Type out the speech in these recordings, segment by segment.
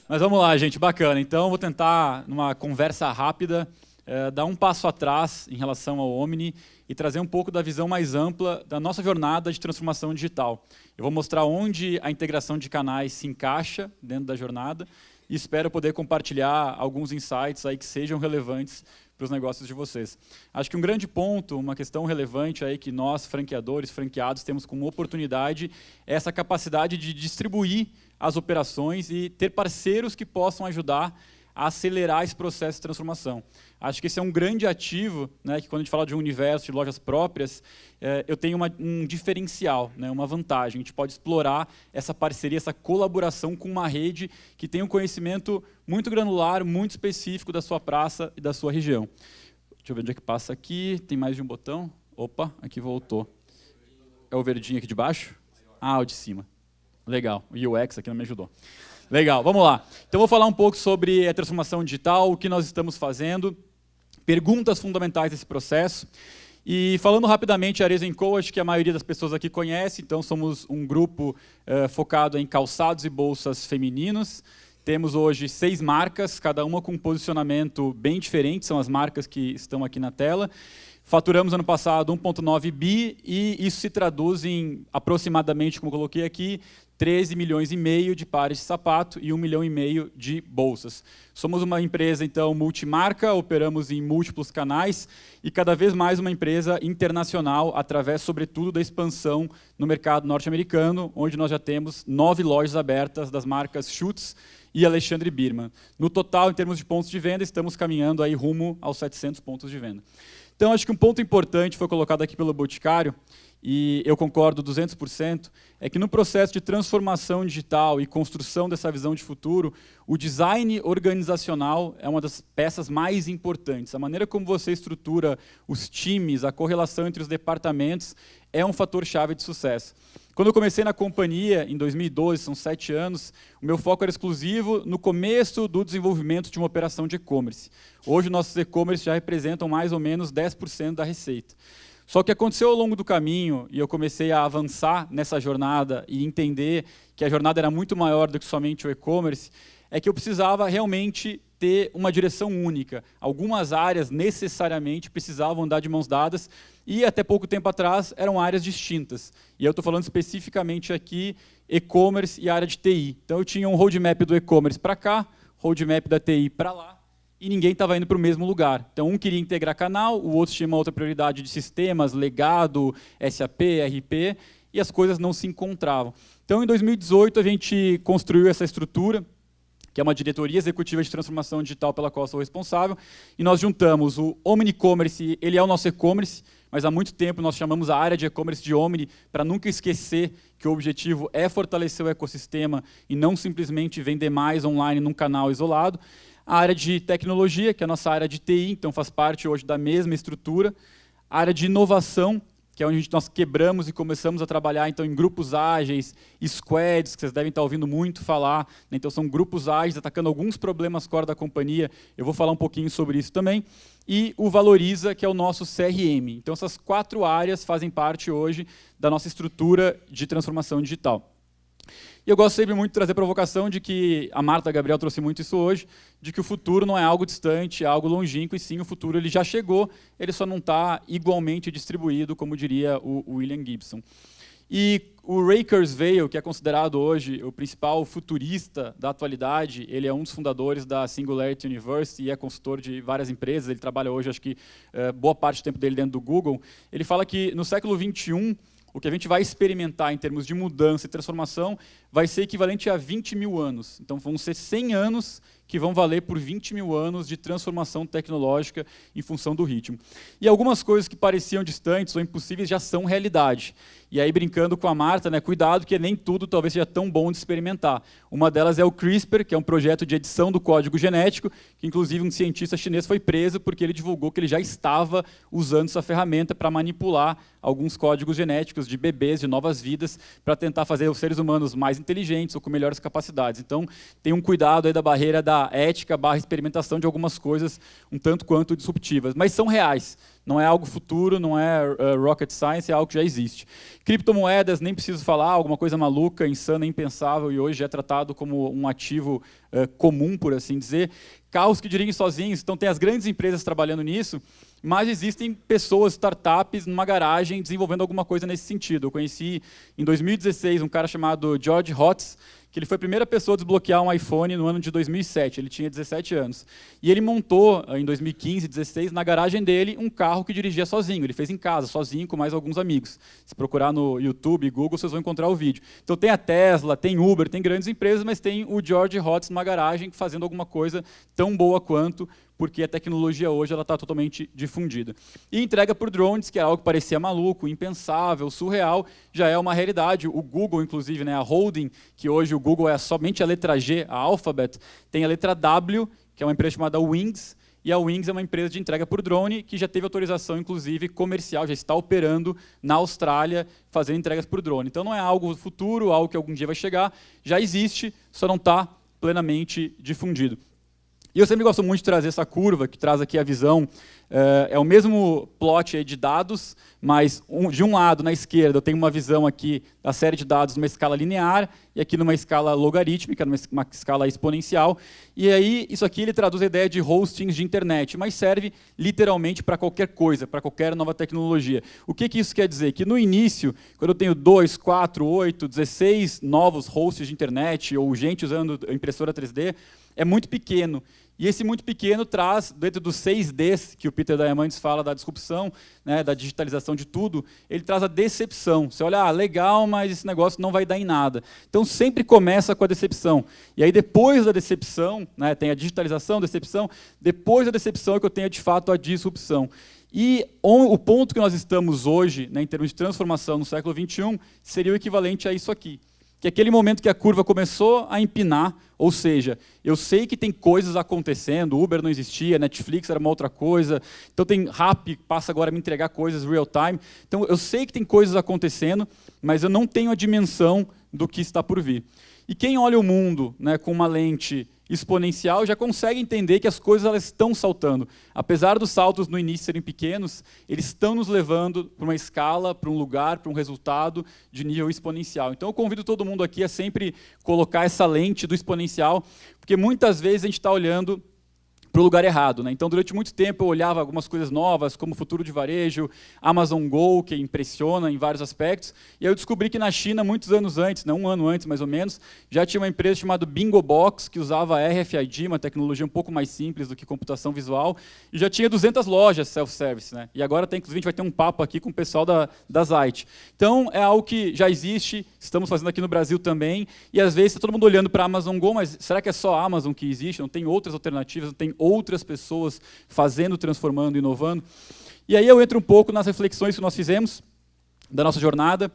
Mas vamos lá, gente, bacana. Então, vou tentar, numa conversa rápida, dar um passo atrás em relação ao Omni e trazer um pouco da visão mais ampla da nossa jornada de transformação digital. Eu vou mostrar onde a integração de canais se encaixa dentro da jornada e espero poder compartilhar alguns insights aí que sejam relevantes para os negócios de vocês. Acho que um grande ponto, uma questão relevante aí que nós, franqueadores, franqueados, temos como oportunidade é essa capacidade de distribuir as operações e ter parceiros que possam ajudar a acelerar esse processo de transformação. Acho que esse é um grande ativo, né, que quando a gente fala de um universo de lojas próprias, eu tenho um diferencial, né, uma vantagem. A gente pode explorar essa parceria, essa colaboração com uma rede que tem um conhecimento muito granular, muito específico da sua praça e da sua região. Deixa eu ver onde é que passa aqui. Tem mais de um botão? Opa, aqui voltou. É o verdinho aqui de baixo? Ah, o de cima. Legal, o UX aqui não me ajudou. Legal, vamos lá. Então, vou falar um pouco sobre a transformação digital, o que nós estamos fazendo, perguntas fundamentais desse processo. E falando rapidamente, a Arezzo & Co, acho que a maioria das pessoas aqui conhece, então somos um grupo focado em calçados e bolsas femininos. Temos hoje 6 marcas, cada uma com um posicionamento bem diferente, são as marcas que estão aqui na tela. Faturamos ano passado 1,9 bi e isso se traduz em aproximadamente, como eu coloquei aqui, 13 milhões e meio de pares de sapato e 1,5 milhão de bolsas. Somos uma empresa, então, multimarca, operamos em múltiplos canais e cada vez mais uma empresa internacional, através, sobretudo, da expansão no mercado norte-americano, onde nós já temos 9 lojas abertas das marcas Schutz e Alexandre Birman. No total, em termos de pontos de venda, estamos caminhando aí rumo aos 700 pontos de venda. Então, acho que um ponto importante foi colocado aqui pelo Boticário, e eu concordo 200%, é que no processo de transformação digital e construção dessa visão de futuro, o design organizacional é uma das peças mais importantes. A maneira como você estrutura os times, a correlação entre os departamentos, é um fator-chave de sucesso. Quando eu comecei na companhia, em 2012, são 7 anos, o meu foco era exclusivo no começo do desenvolvimento de uma operação de e-commerce. Hoje, nossos e-commerce já representam mais ou menos 10% da receita. Só que aconteceu ao longo do caminho, e eu comecei a avançar nessa jornada e entender que a jornada era muito maior do que somente o e-commerce, é que eu precisava realmente ter uma direção única. Algumas áreas necessariamente precisavam andar de mãos dadas e até pouco tempo atrás eram áreas distintas. E eu estou falando especificamente aqui e-commerce e área de TI. Então eu tinha um roadmap do e-commerce para cá, roadmap da TI para lá, e ninguém estava indo para o mesmo lugar. Então, um queria integrar canal, o outro tinha uma outra prioridade de sistemas, legado, SAP, RP, e as coisas não se encontravam. Então, em 2018, a gente construiu essa estrutura, que é uma diretoria executiva de transformação digital pela qual eu sou responsável, e nós juntamos o Omni-commerce, ele é o nosso e-commerce, mas há muito tempo nós chamamos a área de e-commerce de Omni, para nunca esquecer que o objetivo é fortalecer o ecossistema e não simplesmente vender mais online num canal isolado. A área de tecnologia, que é a nossa área de TI, então faz parte hoje da mesma estrutura. A área de inovação, que é onde nós quebramos e começamos a trabalhar então, em grupos ágeis, squads, que vocês devem estar ouvindo muito falar. Né? Então, são grupos ágeis atacando alguns problemas core da companhia. Eu vou falar um pouquinho sobre isso também. E o Valoriza, que é o nosso CRM. Então, essas 4 áreas fazem parte hoje da nossa estrutura de transformação digital. E eu gosto sempre muito de trazer a provocação de que, a Marta Gabriel trouxe muito isso hoje, de que o futuro não é algo distante, é algo longínquo, e sim, o futuro ele já chegou, ele só não está igualmente distribuído, como diria o William Gibson. E o Ray Kurzweil, que é considerado hoje o principal futurista da atualidade, ele é um dos fundadores da Singularity University e é consultor de várias empresas, ele trabalha hoje, acho que, boa parte do tempo dele dentro do Google. Ele fala que no século XXI, o que a gente vai experimentar em termos de mudança e transformação vai ser equivalente a 20 mil anos. Então, vão ser 100 anos que vão valer por 20 mil anos de transformação tecnológica em função do ritmo. E algumas coisas que pareciam distantes ou impossíveis já são realidade. E aí, brincando com a Marta, né, cuidado que nem tudo talvez seja tão bom de experimentar. Uma delas é o CRISPR, que é um projeto de edição do código genético, que inclusive um cientista chinês foi preso porque ele divulgou que ele já estava usando essa ferramenta para manipular alguns códigos genéticos de bebês, de novas vidas, para tentar fazer os seres humanos mais inteligentes ou com melhores capacidades. Então, tem um cuidado aí da barreira da da ética / experimentação de algumas coisas um tanto quanto disruptivas, mas são reais. Não é algo futuro, não é rocket science, é algo que já existe. Criptomoedas, nem preciso falar, alguma coisa maluca, insana, impensável, e hoje é tratado como um ativo comum, por assim dizer. Carros que dirigem sozinhos, então tem as grandes empresas trabalhando nisso, mas existem pessoas, startups, numa garagem, desenvolvendo alguma coisa nesse sentido. Eu conheci, em 2016, um cara chamado George Hotz, que ele foi a primeira pessoa a desbloquear um iPhone no ano de 2007, ele tinha 17 anos. E ele montou, em 2015, 2016, na garagem dele, um carro que dirigia sozinho. Ele fez em casa, sozinho, com mais alguns amigos. Se procurar no YouTube, Google, vocês vão encontrar o vídeo. Então tem a Tesla, tem Uber, tem grandes empresas, mas tem o George Hotz numa garagem fazendo alguma coisa tão boa quanto, porque a tecnologia hoje está totalmente difundida. E entrega por drones, que era algo que parecia maluco, impensável, surreal, já é uma realidade. O Google, inclusive, né, a holding, que hoje o Google é somente a letra G, a Alphabet, tem a letra W, que é uma empresa chamada Wings, e a Wings é uma empresa de entrega por drone que já teve autorização, inclusive, comercial, já está operando na Austrália, fazendo entregas por drone. Então não é algo futuro, algo que algum dia vai chegar, já existe, só não está plenamente difundido. E eu sempre gosto muito de trazer essa curva, que traz aqui a visão, é o mesmo plot aí de dados, mas de um lado, na esquerda, eu tenho uma visão aqui da série de dados numa escala linear, e aqui numa escala logarítmica, numa escala exponencial, e aí isso aqui ele traduz a ideia de hostings de internet, mas serve literalmente para qualquer coisa, para qualquer nova tecnologia. O que isso quer dizer? Que no início, quando eu tenho 2, 4, 8, 16 novos hosts de internet, ou gente usando impressora 3D, é muito pequeno. E esse muito pequeno traz, dentro dos 6 Ds, que o Peter Diamandis fala da disrupção, né, da digitalização de tudo, ele traz a decepção. Você olha, legal, mas esse negócio não vai dar em nada. Então, sempre começa com a decepção. E aí, depois da decepção, né, tem a digitalização, decepção, depois da decepção é que eu tenho, de fato, a disrupção. E o ponto que nós estamos hoje, né, em termos de transformação no século XXI, seria o equivalente a isso aqui. Que é aquele momento que a curva começou a empinar, ou seja, eu sei que tem coisas acontecendo, Uber não existia, Netflix era uma outra coisa, então tem Rappi, passa agora a me entregar coisas real time, então eu sei que tem coisas acontecendo, mas eu não tenho a dimensão do que está por vir. E quem olha o mundo, né, com uma lente exponencial já consegue entender que as coisas elas estão saltando. Apesar dos saltos no início serem pequenos, eles estão nos levando para uma escala, para um lugar, para um resultado de nível exponencial. Então eu convido todo mundo aqui a sempre colocar essa lente do exponencial, porque muitas vezes a gente está olhando para o lugar errado, né? Então, durante muito tempo, eu olhava algumas coisas novas, como futuro de varejo, Amazon Go, que impressiona em vários aspectos, e eu descobri que na China, muitos anos antes, né, um ano antes, mais ou menos, já tinha uma empresa chamada Bingo Box, que usava RFID, uma tecnologia um pouco mais simples do que computação visual, e já tinha 200 lojas self-service, né? E agora, inclusive, a gente vai ter um papo aqui com o pessoal da Zite. Então, é algo que já existe, estamos fazendo aqui no Brasil também, e às vezes está todo mundo olhando para a Amazon Go, mas será que é só a Amazon que existe? Não tem outras alternativas, não tem outras pessoas fazendo, transformando, inovando. E aí eu entro um pouco nas reflexões que nós fizemos da nossa jornada,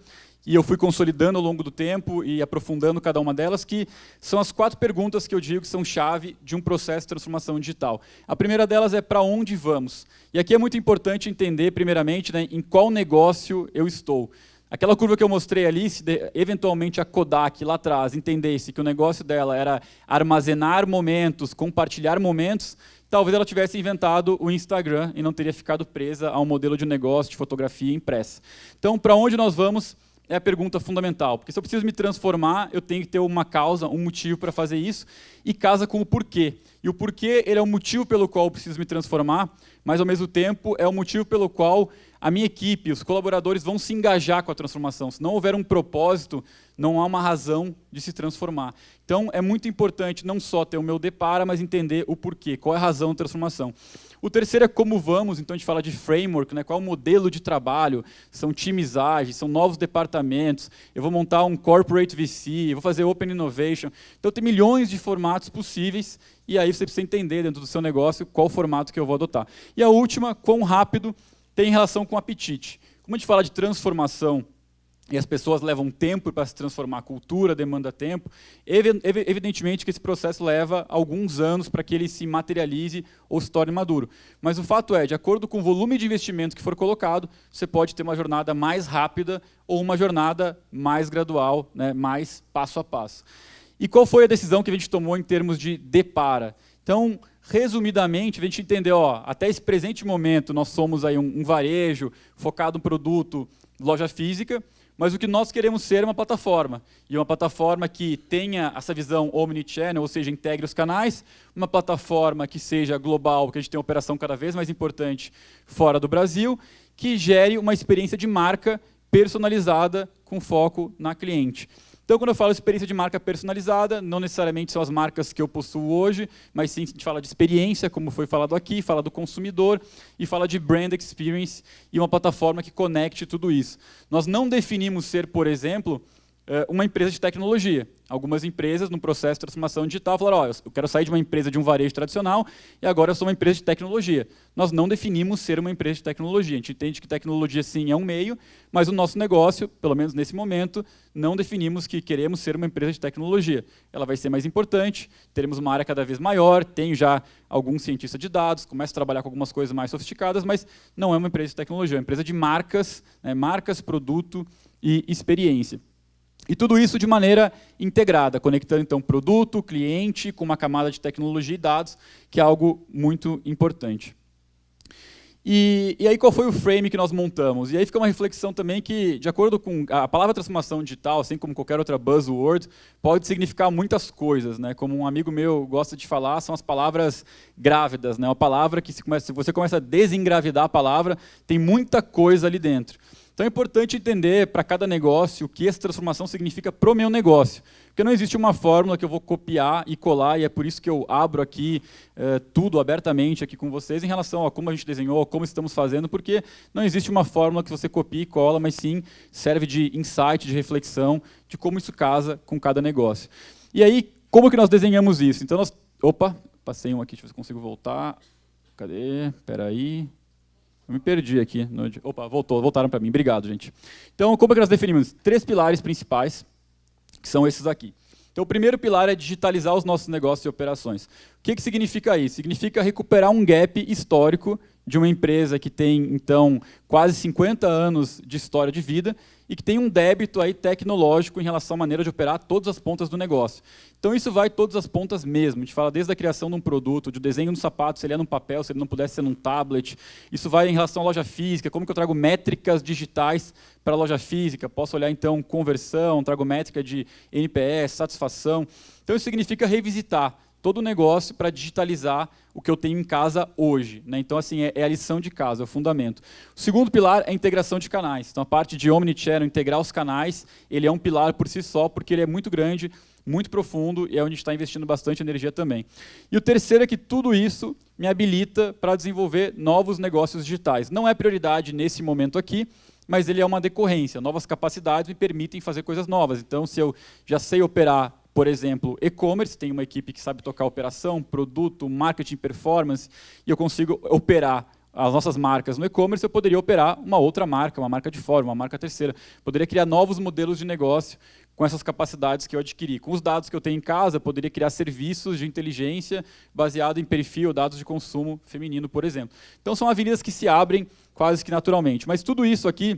e eu fui consolidando ao longo do tempo e aprofundando cada uma delas, que são as 4 perguntas que eu digo que são chave de um processo de transformação digital. A primeira delas é para onde vamos? E aqui é muito importante entender, primeiramente, né, em qual negócio eu estou. Aquela curva que eu mostrei ali, se eventualmente a Kodak lá atrás entendesse que o negócio dela era armazenar momentos, compartilhar momentos, talvez ela tivesse inventado o Instagram e não teria ficado presa a um modelo de negócio de fotografia impressa. Então, para onde nós vamos é a pergunta fundamental, porque se eu preciso me transformar, eu tenho que ter uma causa, um motivo para fazer isso, e casa com o porquê. E o porquê ele é o motivo pelo qual eu preciso me transformar, mas, ao mesmo tempo, é o motivo pelo qual a minha equipe, os colaboradores vão se engajar com a transformação. Se não houver um propósito, não há uma razão de se transformar. Então, é muito importante não só ter o meu depara, mas entender o porquê, qual é a razão da transformação. O terceiro é como vamos, então a gente fala de framework, né? Qual é o modelo de trabalho, são timizagens, são novos departamentos, eu vou montar um corporate VC, eu vou fazer open innovation. Então, tem milhões de formatos possíveis, e aí você precisa entender dentro do seu negócio qual formato que eu vou adotar. E a última, quão rápido, tem relação com apetite. Como a gente fala de transformação, e as pessoas levam tempo para se transformar, a cultura demanda tempo, evidentemente que esse processo leva alguns anos para que ele se materialize ou se torne maduro. Mas o fato é, de acordo com o volume de investimento que for colocado, você pode ter uma jornada mais rápida ou uma jornada mais gradual, né, mais passo a passo. E qual foi a decisão que a gente tomou em termos de depara? Então, resumidamente, a gente entendeu, até esse presente momento, nós somos aí um varejo focado em produto, loja física, mas o que nós queremos ser é uma plataforma. E uma plataforma que tenha essa visão omnichannel, ou seja, integre os canais, uma plataforma que seja global, que a gente tem uma operação cada vez mais importante fora do Brasil, que gere uma experiência de marca personalizada com foco na cliente. Então, quando eu falo experiência de marca personalizada, não necessariamente são as marcas que eu possuo hoje, mas sim a gente fala de experiência, como foi falado aqui, fala do consumidor e fala de brand experience e uma plataforma que conecte tudo isso. Nós não definimos ser, por exemplo, uma empresa de tecnologia. Algumas empresas, no processo de transformação digital, falaram, eu quero sair de uma empresa de um varejo tradicional e agora eu sou uma empresa de tecnologia. Nós não definimos ser uma empresa de tecnologia. A gente entende que tecnologia, sim, é um meio, mas o nosso negócio, pelo menos nesse momento, não definimos que queremos ser uma empresa de tecnologia. Ela vai ser mais importante, teremos uma área cada vez maior, tenho já alguns cientistas de dados, começo a trabalhar com algumas coisas mais sofisticadas, mas não é uma empresa de tecnologia, é uma empresa de marcas, marcas, produto e experiência. E tudo isso de maneira integrada, conectando então produto, cliente, com uma camada de tecnologia e dados, que é algo muito importante. E aí qual foi o frame que nós montamos? E aí fica uma reflexão também que, de acordo com a palavra transformação digital, assim como qualquer outra buzzword, pode significar muitas coisas, né? Como um amigo meu gosta de falar, são as palavras grávidas, né? Uma palavra que se você começa a desengravidar a palavra, tem muita coisa ali dentro. Então é importante entender para cada negócio o que essa transformação significa para o meu negócio. Porque não existe uma fórmula que eu vou copiar e colar, e é por isso que eu abro aqui tudo abertamente aqui com vocês em relação a como a gente desenhou, como estamos fazendo, porque não existe uma fórmula que você copia e cola, mas sim serve de insight, de reflexão, de como isso casa com cada negócio. E aí, como que nós desenhamos isso? Então, opa, passei um aqui, deixa eu ver se consigo voltar. Cadê? Espera aí. Eu me perdi aqui. Opa, voltaram para mim. Obrigado, gente. Então, como é que nós definimos? 3 pilares principais, que são esses aqui. Então, o primeiro pilar é digitalizar os nossos negócios e operações. O que significa isso? Significa recuperar um gap histórico de uma empresa que tem, então, quase 50 anos de história de vida e que tem um débito aí tecnológico em relação à maneira de operar todas as pontas do negócio. Então, isso vai todas as pontas mesmo. A gente fala desde a criação de um produto, de desenho no sapato, se ele é num papel, se ele não pudesse ser num tablet. Isso vai em relação à loja física, como que eu trago métricas digitais para a loja física. Posso olhar, então, conversão, trago métrica de NPS, satisfação. Então, isso significa revisitar todo o negócio para digitalizar o que eu tenho em casa hoje, né? Então, assim, é a lição de casa, é o fundamento. O segundo pilar é a integração de canais. Então, a parte de omnichannel, integrar os canais, ele é um pilar por si só, porque ele é muito grande, muito profundo, e é onde a gente está investindo bastante energia também. E o terceiro é que tudo isso me habilita para desenvolver novos negócios digitais. Não é prioridade nesse momento aqui, mas ele é uma decorrência. Novas capacidades me permitem fazer coisas novas. Então, se eu já sei operar, por exemplo, e-commerce, tem uma equipe que sabe tocar operação, produto, marketing, performance, e eu consigo operar as nossas marcas no e-commerce, eu poderia operar uma outra marca, uma marca de fora, uma marca terceira. Poderia criar novos modelos de negócio com essas capacidades que eu adquiri. Com os dados que eu tenho em casa, eu poderia criar serviços de inteligência baseado em perfil, dados de consumo feminino, por exemplo. Então, são avenidas que se abrem quase que naturalmente. Mas tudo isso aqui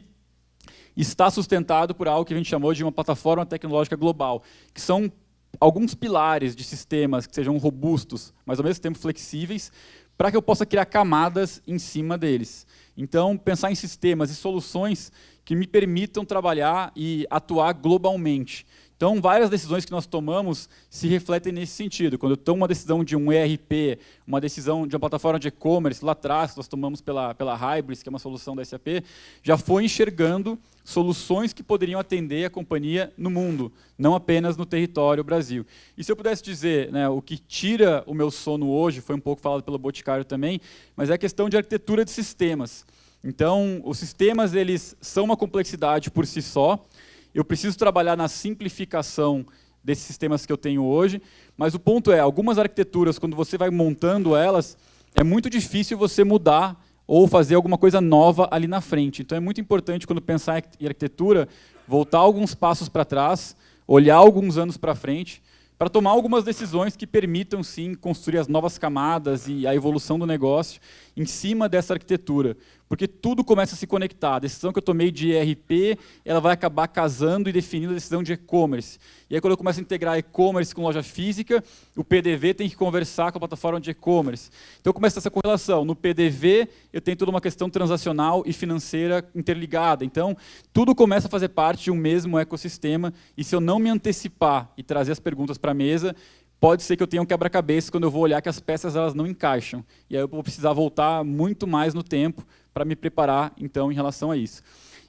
está sustentado por algo que a gente chamou de uma plataforma tecnológica global, que são alguns pilares de sistemas que sejam robustos, mas ao mesmo tempo flexíveis, para que eu possa criar camadas em cima deles. Então, pensar em sistemas e soluções que me permitam trabalhar e atuar globalmente. Então, várias decisões que nós tomamos se refletem nesse sentido. Quando eu tomo uma decisão de um ERP, uma decisão de uma plataforma de e-commerce, lá atrás, nós tomamos pela Hybris, que é uma solução da SAP, já foi enxergando soluções que poderiam atender a companhia no mundo, não apenas no território Brasil. E se eu pudesse dizer, né, o que tira o meu sono hoje, foi um pouco falado pelo Boticário também, mas é a questão de arquitetura de sistemas. Então, os sistemas eles são uma complexidade por si só. Eu preciso trabalhar na simplificação desses sistemas que eu tenho hoje, mas o ponto é, algumas arquiteturas, quando você vai montando elas, é muito difícil você mudar ou fazer alguma coisa nova ali na frente. Então é muito importante, quando pensar em arquitetura, voltar alguns passos para trás, olhar alguns anos para frente, para tomar algumas decisões que permitam, sim, construir as novas camadas e a evolução do negócio em cima dessa arquitetura. porque tudo começa a se conectar. A decisão que eu tomei de ERP, ela vai acabar casando e definindo a decisão de e-commerce. E aí, quando eu começo a integrar e-commerce com loja física, o PDV tem que conversar com a plataforma de e-commerce. Então, começa essa correlação. No PDV, eu tenho toda uma questão transacional e financeira interligada. Então, tudo começa a fazer parte de um mesmo ecossistema, e se eu não me antecipar e trazer as perguntas para a mesa, pode ser que eu tenha um quebra-cabeça quando eu vou olhar que as peças elas não encaixam. E aí eu vou precisar voltar muito mais no tempo para me preparar, então, em relação a isso.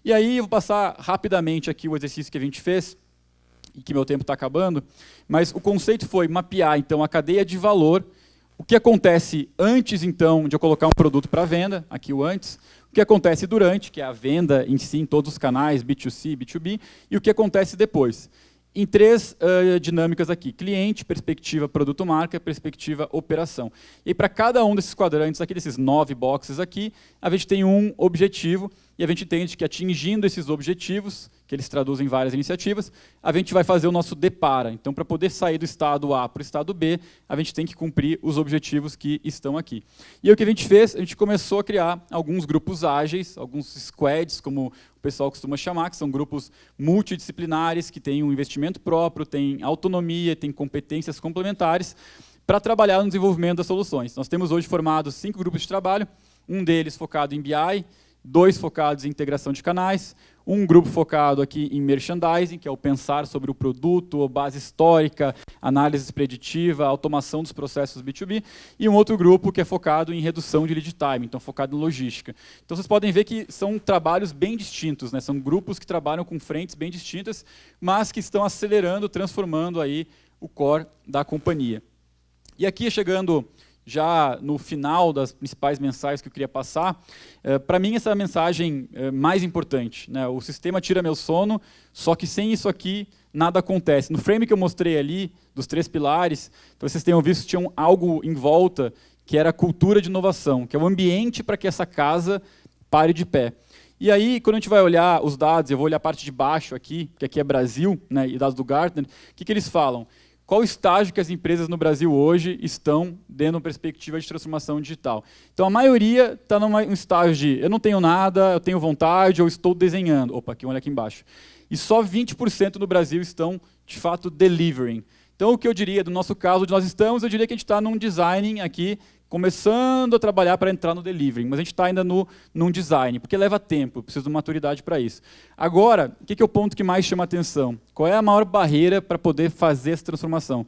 E aí eu vou passar rapidamente aqui o exercício que a gente fez, e que meu tempo está acabando, mas o conceito foi mapear, então, a cadeia de valor, o que acontece antes, então, de eu colocar um produto para venda, aqui o antes, o que acontece durante, que é a venda em si, em todos os canais, B2C, B2B, e o que acontece depois. Em três dinâmicas aqui: cliente, perspectiva produto-marca, perspectiva operação. E para cada um desses quadrantes aqui, desses 9 boxes aqui, a gente tem um objetivo, e a gente entende que atingindo esses objetivos, que eles traduzem em várias iniciativas, a gente vai fazer o nosso depara. Então, para poder sair do estado A para o estado B, a gente tem que cumprir os objetivos que estão aqui. E aí, o que a gente fez? A gente começou a criar alguns grupos ágeis, alguns squads, como o pessoal costuma chamar, que são grupos multidisciplinares, que têm um investimento próprio, têm autonomia, têm competências complementares, para trabalhar no desenvolvimento das soluções. Nós temos hoje formados 5 grupos de trabalho, um deles focado em BI, 2 focados em integração de canais, um grupo focado aqui em merchandising, que é o pensar sobre o produto, base histórica, análise preditiva, automação dos processos B2B, e um outro grupo que é focado em redução de lead time, então focado em logística. Então vocês podem ver que são trabalhos bem distintos, né? São grupos que trabalham com frentes bem distintas, mas que estão acelerando, transformando aí o core da companhia. E aqui, chegando já no final das principais mensagens que eu queria passar, para mim essa é a mensagem mais importante, né? O sistema tira meu sono, só que sem isso aqui nada acontece. No frame que eu mostrei ali, dos 3 pilares, então vocês tenham visto que tinha algo em volta, que era a cultura de inovação, que é o ambiente para que essa casa pare de pé. E aí, quando a gente vai olhar os dados, eu vou olhar a parte de baixo aqui, que aqui é Brasil, né, e dados do Gartner, o que eles falam? Qual o estágio que as empresas no Brasil hoje estão dentro de uma perspectiva de transformação digital? Então, a maioria está num estágio de eu não tenho nada, eu tenho vontade, ou estou desenhando. Opa, aqui, olha aqui embaixo. E só 20% no Brasil estão, de fato, delivering. Então, o que eu diria, do nosso caso, onde nós estamos, eu diria que a gente está num design aqui, começando a trabalhar para entrar no delivering, mas a gente está ainda num design, porque leva tempo, eu preciso de maturidade para isso. Agora, o que é o ponto que mais chama a atenção? Qual é a maior barreira para poder fazer essa transformação?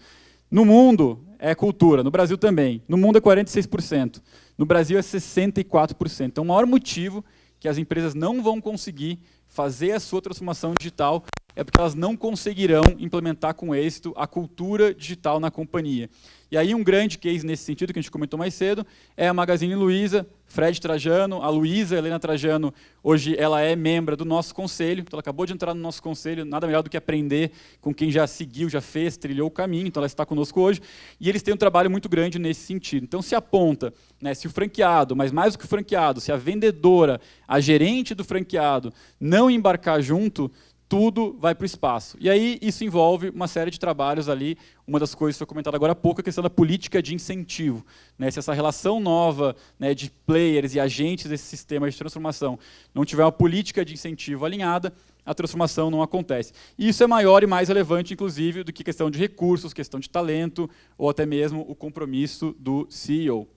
No mundo, é cultura, no Brasil também. No mundo é 46%, no Brasil é 64%. Então, o maior motivo que as empresas não vão conseguir fazer a sua transformação digital é porque elas não conseguirão implementar com êxito a cultura digital na companhia. E aí um grande case nesse sentido, que a gente comentou mais cedo, é a Magazine Luiza, Fred Trajano, a Luiza Helena Trajano, hoje ela é membro do nosso conselho, então ela acabou de entrar no nosso conselho, nada melhor do que aprender com quem já seguiu, já fez, trilhou o caminho, então ela está conosco hoje, e eles têm um trabalho muito grande nesse sentido. Então se aponta, né, se o franqueado, mas mais do que o franqueado, se a vendedora, a gerente do franqueado não embarcar junto, tudo vai para o espaço. E aí isso envolve uma série de trabalhos ali. Uma das coisas que foi comentada agora há pouco é a questão da política de incentivo. Né? Se essa relação nova, né, de players e agentes desse sistema de transformação não tiver uma política de incentivo alinhada, a transformação não acontece. E isso é maior e mais relevante, inclusive, do que questão de recursos, questão de talento, ou até mesmo o compromisso do CEO.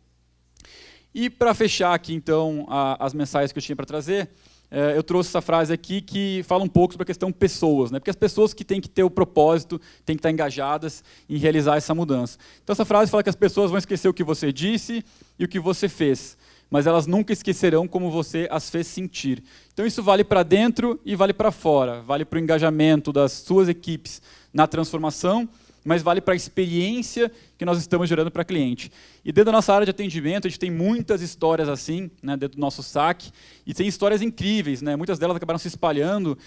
E para fechar aqui, então, as mensagens que eu tinha para trazer, eu trouxe essa frase aqui que fala um pouco sobre a questão pessoas, né? Porque as pessoas que têm que ter o propósito, têm que estar engajadas em realizar essa mudança. Então essa frase fala que as pessoas vão esquecer o que você disse e o que você fez, mas elas nunca esquecerão como você as fez sentir. Então isso vale para dentro e vale para fora, vale para o engajamento das suas equipes na transformação, mas vale para a experiência que nós estamos gerando para cliente. E dentro da nossa área de atendimento, a gente tem muitas histórias assim, né, dentro do nosso saque, e tem histórias incríveis, né, muitas delas acabaram se espalhando,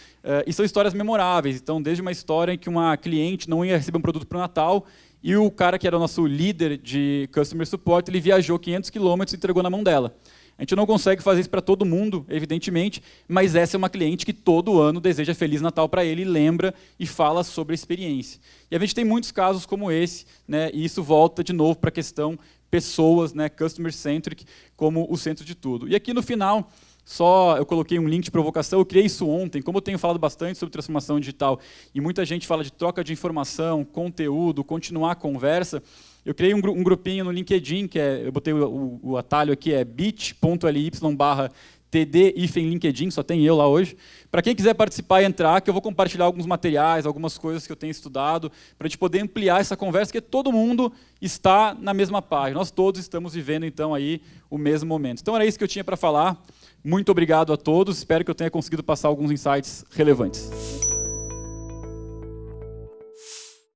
e são histórias memoráveis. Então, desde uma história em que uma cliente não ia receber um produto para o Natal, e o cara que era o nosso líder de Customer Support, ele viajou 500 quilômetros e entregou na mão dela. A gente não consegue fazer isso para todo mundo, evidentemente, mas essa é uma cliente que todo ano deseja Feliz Natal para ele, lembra e fala sobre a experiência. E a gente tem muitos casos como esse, né, e isso volta de novo para a questão pessoas, né, customer-centric, como o centro de tudo. E aqui no final, eu coloquei um link de provocação, eu criei isso ontem, como eu tenho falado bastante sobre transformação digital, e muita gente fala de troca de informação, conteúdo, continuar a conversa, eu criei um grupinho no LinkedIn, eu botei o atalho aqui, é bit.ly/TD-LinkedIn, só tem eu lá hoje. Para quem quiser participar e entrar, que eu vou compartilhar alguns materiais, algumas coisas que eu tenho estudado, para a gente poder ampliar essa conversa, porque todo mundo está na mesma página. Nós todos estamos vivendo, então, aí o mesmo momento. Então, era isso que eu tinha para falar. Muito obrigado a todos. Espero que eu tenha conseguido passar alguns insights relevantes.